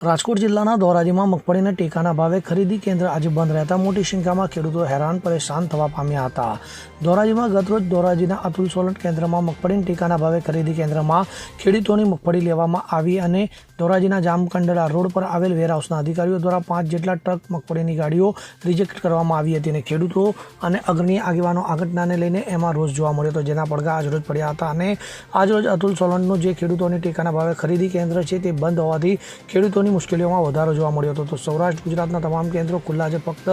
રાજકોટ જિલ્લાના ધોરાજીમાં મગફળીના ટેકાના ભાવે ખરીદી કેન્દ્ર આજે બંધ રહેતા મોટી સંખ્યામાં ખેડૂતો હેરાન પરેશાન થવા પામ્યા હતા। ધોરાજીમાં ગતરોજ ધોરાજીના અતુલ સોલંટ કેન્દ્રમાં મગફળીના ટેકાના ભાવે ખરીદી કેન્દ્રમાં ખેડૂતોની મગફળી લેવામાં આવી અને ધોરાજીના જામકંડલા રોડ પર આવેલ વેરહાઉસના અધિકારીઓ દ્વારા 5 જેટલા ટ્રક મગફળીની ગાડીઓ રિજેક્ટ કરવામાં આવી હતી અને ખેડૂતો અને અગ્રણી આગેવાનો આ ઘટનાને લઈને એમાં રોષ જોવા મળ્યો હતો, જેના પડઘા આજરોજ પડ્યા હતા અને આજરોજ અતુલ સોલંટનું જે ખેડૂતોની ટેકાના ભાવે ખરીદી કેન્દ્ર છે તે બંધ હોવાથી ખેડૂતોની મુશ્કેલીઓમાં વધારો જોવા મળ્યો હતો। તો સૌરાષ્ટ્ર ગુજરાતના તમામ કેન્દ્રો ખુલ્લા છે, ફક્ત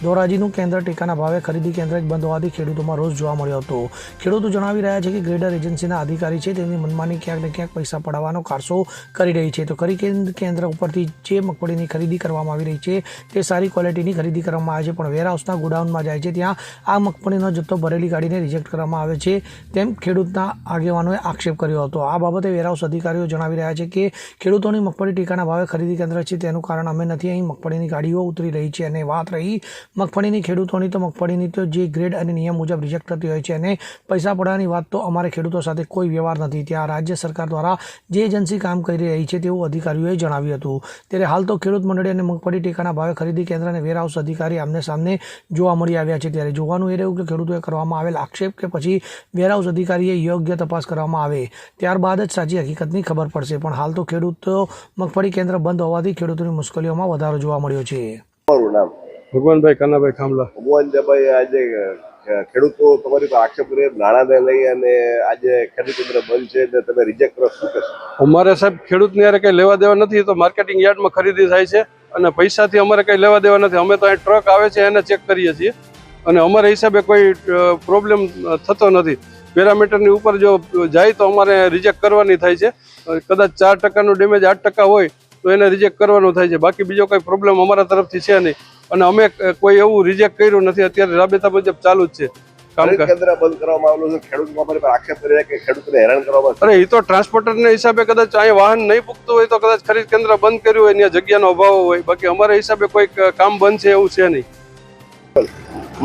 ધોરાજીનું કેન્દ્ર ટેકાના ભાવે ખરીદી કેન્દ્ર જ બંધ હોવાથી ખેડૂતોમાં રોષ જોવા મળ્યો હતો। ખેડૂતો જણાવી રહ્યા છે કે ગ્રેડર એજન્સીના અધિકારી છે તેની મનમાની ક્યાંક ને ક્યાંક પૈસા પડાવવાનો કારસો કરી રહી છે। તો ખરીદી કેન્દ્ર ઉપરથી જે મગફળીની ખરીદી કરવામાં આવી રહી છે તે સારી ક્વોલિટીની ખરીદી કરવામાં આવે છે, પણ વેરહાઉસના ગોડાઉનમાં જાય છે ત્યાં આ મગફળીનો જથ્થો ભરેલી ગાડીને રિજેક્ટ કરવામાં આવે છે, તેમ ખેડૂતના આગેવાનોએ આક્ષેપ કર્યો હતો। આ બાબતે વેરહાઉસ અધિકારીઓ જણાવી રહ્યા છે કે ખેડૂતોની મગફળી ટેકાના ભાવે ખરીદી કેન્દ્ર છે તેનું કારણ અમે નથી, અહીં મગફળીની ગાડીઓ ઉતરી રહી છે અને વાત રહી મગફળીની ખેડૂતોની, તો મગફળીની તો જે ગ્રેડ અને નિયમ મુજબ રિજેક્ટ થતી હોય છે અને પૈસા પડવાની વાત તો અમારે ખેડૂતો સાથે કોઈ વ્યવહાર નથી। ત્યાં રાજ્ય સરકાર દ્વારા જે એજન્સી કામ કરી રહી છે તેવું અધિકારીઓએ જણાવ્યું હતું। ત્યારે હાલ તો ખેડૂત મંડળી અને મગફળી ટેકાના ભાવે ખરીદી કેન્દ્ર અને વેરહાઉસ અધિકારી આમને સામને જોવા મળી આવ્યા છે। ત્યારે જોવાનું એ રહ્યું કે ખેડૂતોએ કરવામાં આવેલ આક્ષેપ કે પછી વેરહાઉસ અધિકારીએ યોગ્ય તપાસ કરવામાં આવે ત્યારબાદ જ સાચી હકીકતની ખબર પડશે, પણ હાલ તો ખેડૂતો મગફળી કેન્દ્ર બંધ હોવાથી ખેડૂતોની મુશ્કેલીઓમાં વધારો જોવા મળ્યો છે। તમારું નામ? ભગવાનભાઈ કાનાભાઈ ખામલા। ભગવાનભાઈ, આજે ખેડૂતો તમારી પર આક્ષેપ કરે નાણાંને લઈ અને આજે ખેડૂત કેન્દ્ર બંધ છે ને તમે રિજેક્ટ કરો, શું કહેશો? અમારે સાહેબ ખેડૂતની યારે કઈ લેવા દેવા નથી, તો માર્કેટિંગ યાર્ડમાં ખરીદી થાય છે અને પૈસાથી અમારે કઈ લેવા દેવા નથી। અમે તો અહીં ટ્રક આવે છે એને ચેક કરીએ છીએ અને અમારા હિસાબે કોઈ પ્રોબ્લેમ થતો નથી। પેરામીટરની ઉપર જો જાય તો અમારે રિજેક્ટ કરવાની થાય છે। કદાચ 4%નું ડેમેજ 8% હોય તો એને રિજેક્ટ કરવાનું થાય છે, બાકી બીજો કોઈ પ્રોબ્લેમ અમારા તરફથી છે નહીં અને અમે કોઈ એવું રિજેક્ટ કર્યું નથી। અત્યારે રાબેતા મુજબ ચાલુ જ છે કામકાજ। કેન્દ્ર બંધ કરવામાં આવેલું છે, ખેડૂતો અમારી પર આક્ષેપ કરી રહ્યા કે ખેડૂતોને હેરાન કરવામાં અરે એ તો ટ્રાન્સપોર્ટરના હિસાબે કદાચ અહીંયા વાહન નહીં પૂગતું હોય તો કદાચ ખરીદ કેન્દ્ર બંધ કર્યું હોય, ત્યાં જગ્યાનો અભાવ હોય, બાકી અમારા હિસાબે કોઈ કામ બંધ છે એવું છે નહીં।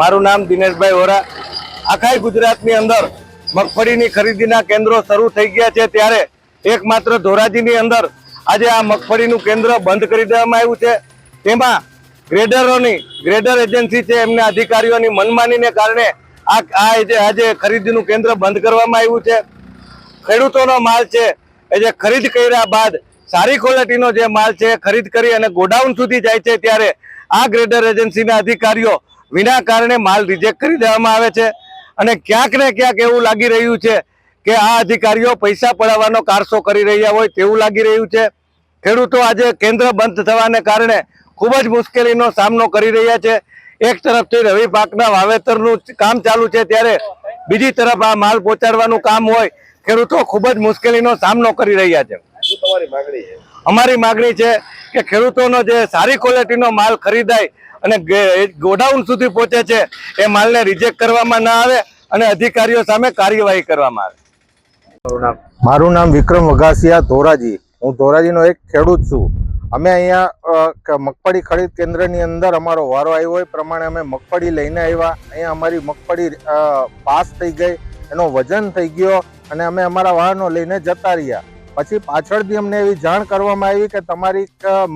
મારું નામ દિનેશભાઈ વોરા। આખા ગુજરાતની અંદર મગફળીની ખરીદીના કેન્દ્રો શરૂ થઈ ગયા છે, ત્યારે એકમાત્ર ધોરાજીની અંદર આજે આ મગફળીનું કેન્દ્ર બંધ કરી દેવામાં આવ્યું છે। તેમાં ગ્રેડર એજન્સી છે એમના અધિકારીઓની મનમાનીને કારણે આજે ખરીદીનું કેન્દ્ર બંધ કરવામાં આવ્યું છે। ખેડૂતોનો માલ છે એ જે ખરીદ કર્યા બાદ સારી ક્વોલિટીનો જે માલ છે ખરીદ કરી અને ગોડાઉન સુધી જાય છે, ત્યારે આ ગ્રેડર એજન્સીના અધિકારીઓ વિના કારણે માલ રિજેક્ટ કરી દેવામાં આવે છે અને ક્યાંક ને ક્યાંક એવું લાગી રહ્યું છે કે આ અધિકારીઓ પૈસા પડાવવાનો કારસો કરી રહ્યા હોય તેવું લાગી રહ્યું છે। ખેડૂતો આજે કેન્દ્ર બંધ થવાને કારણે ખૂબ જ મુશ્કેલીનો સામનો કરી રહ્યા છે। એક તરફથી રવિ પાકના વાવેતરનું કામ ચાલુ છે, ત્યારે બીજી તરફ આ માલ પહોંચાડવાનું કામ હોય, ખેડૂતો ખૂબ જ મુશ્કેલીનો સામનો કરી રહ્યા છે। શું તમારી માંગણી છે? અમારી માંગણી છે કે ખેડૂતોનો જે સારી ક્વોલિટીનો માલ ખરીદાય અને ગોડાઉન સુધી પહોંચે છે એ માલને રિજેક્ટ કરવામાં ના આવે અને અધિકારીઓ સામે કાર્યવાહી કરવામાં આવે। મારું નામ વિક્રમ વઘાસિયા, ધોરાજી। હું ધોરાજીનો એક ખેડૂત છું। અમે અહીંયા મગફળી ખરીદ કેન્દ્રની અંદર અમારો વારો આવ્યો હોય પ્રમાણે અમે મગફળી લઈને આવ્યા। અહીંયા અમારી મગફળી પાસ થઈ ગઈ, એનો વજન થઈ ગયો અને અમે અમારા વાહનો લઈને જતા રહ્યા। પછી પાછળથી અમને એવી જાણ કરવામાં આવી કે તમારી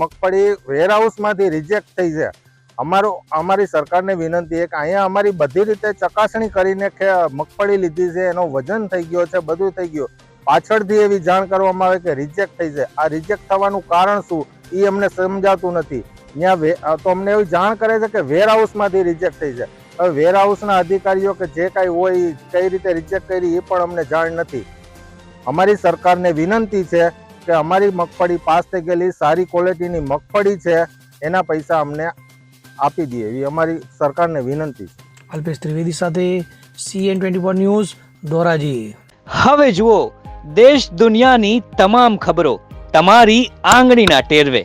મગફળી વેરહાઉસમાંથી રિજેક્ટ થઈ છે। અમારી સરકારને વિનંતી છે કે અહીંયા અમારી બધી રીતે ચકાસણી કરીને મગફળી લીધી છે, એનો વજન થઈ ગયો છે, બધું થઈ ગયું, પાછળથી એવી જાણ કરવામાં આવે કે રિજેક્ટ થઈ છે। આ રિજેક્ટ થવાનું કારણ શું એ અમને સમજાતું નથી। ત્યાં તો અમને એવી જાણ કરે છે કે વેરહાઉસમાંથી રિજેક્ટ થઈ છે। હવે વેરહાઉસના અધિકારીઓ કે જે કાંઈ હોય એ કઈ રીતે રિજેક્ટ કરી એ પણ અમને જાણ નથી। અમારી સરકારને વિનંતી છે કે અમારી મગફળી પાસ થઈ ગયેલી સારી ક્વોલિટીની મગફળી છે એના પૈસા અમને આપી દે એવી અમારી સરકારને વિનંતી છે। અલ્પેશ ત્રિવેદી સાથે CN24 ન્યૂઝ, ધોરાજી। હવે જુઓ દેશ દુનિયાની તમામ ખબરો તમારી આંગળીના ટેરવે।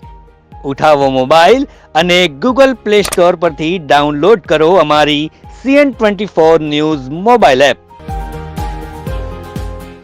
ઉઠાવો મોબાઈલ અને Google Play Store પરથી ડાઉનલોડ કરો અમારી CN24 ન્યૂઝ મોબાઈલ એપ।